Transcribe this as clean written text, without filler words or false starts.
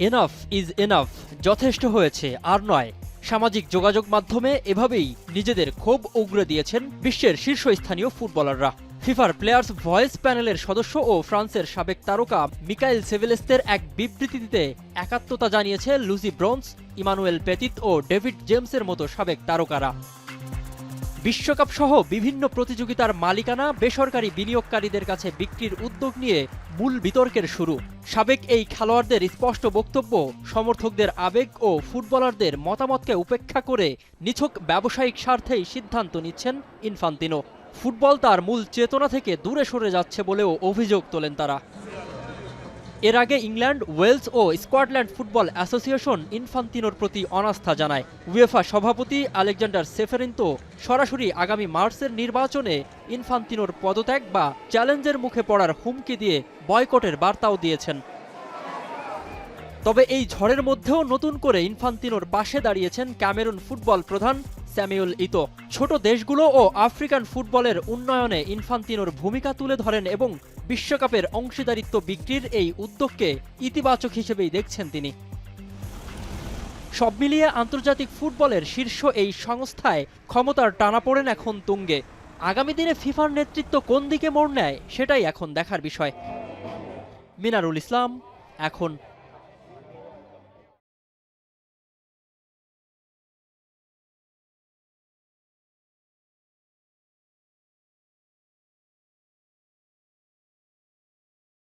Enough is enough, যথেষ্ট হয়েছে আর নয়। সামাজিক যোগাযোগ মাধ্যমে এভাবেই নিজেদের ক্ষোভ উগরে দিয়েছেন বিশ্বের শীর্ষস্থানীয় ফুটবলাররা। ফিফার প্লেয়ার্স ভয়েস প্যানেলের সদস্য ও ফ্রান্সের সাবেক তারকা মিকাইল সেভেলেস্তের এক বিবৃতিতে একাত্মতা জানিয়েছে লুসি ব্রোন্স, ইমানুয়েল পেতিত ও ডেভিড জেমসের মতো সাবেক তারকারা। বিশ্বকাপ সহ বিভিন্ন প্রতিযোগিতার মালিকানা বেসরকারি বিনিয়োগকারীদের কাছে বিক্রির উদ্যোগ নিয়ে মূল বিতর্কের শুরু। সাবেক এই খেলোয়াড়দের স্পষ্ট বক্তব্য, সমর্থকদের আবেগ ও ফুটবলারদের মতামতকে উপেক্ষা করে নিছক ব্যবসায়িক স্বার্থেই সিদ্ধান্ত নিচ্ছেন ইনফান্তিনো। ফুটবল তার মূল চেতনা থেকে দূরে সরে যাচ্ছে বলেও অভিযোগ তোলেন তারা। এর আগে ইংল্যান্ড, ওয়েলস ও স্কটল্যান্ড ফুটবল অ্যাসোসিয়েশন ইনফান্তিনোর প্রতি অনাস্থা জানায়। উয়েফা সভাপতি আলেকজান্ডার সেফেরিন তো সরাসরি আগামী মার্চের নির্বাচনে ইনফান্তিনোর পদত্যাগ বা চ্যালেঞ্জের মুখে পড়ার হুমকি দিয়ে বয়কটের বার্তাও দিয়েছেন। তবে এই ঝড়ের মধ্যেও নতুন করে ইনফান্তিনোর পাশে দাঁড়িয়েছেন ক্যামেরুন ফুটবল প্রধান স্যামুয়েল ইতো। ছোট দেশগুলো ও আফ্রিকান ফুটবলের উন্নয়নে ইনফান্তিনোর ভূমিকা তুলে ধরেন এবং বিশ্বকাপের অংশীদারিত্ব বিক্রির এই উদ্যোগকে ইতিবাচক হিসেবেই দেখছেন তিনি। সব মিলিয়ে আন্তর্জাতিক ফুটবলের শীর্ষ এই সংস্থায় ক্ষমতার টানাপোড়েন এখন তুঙ্গে। আগামী দিনে ফিফার নেতৃত্ব কোন দিকে মোড় নেয় সেটাই এখন দেখার বিষয়। মিনারুল ইসলাম, এখন।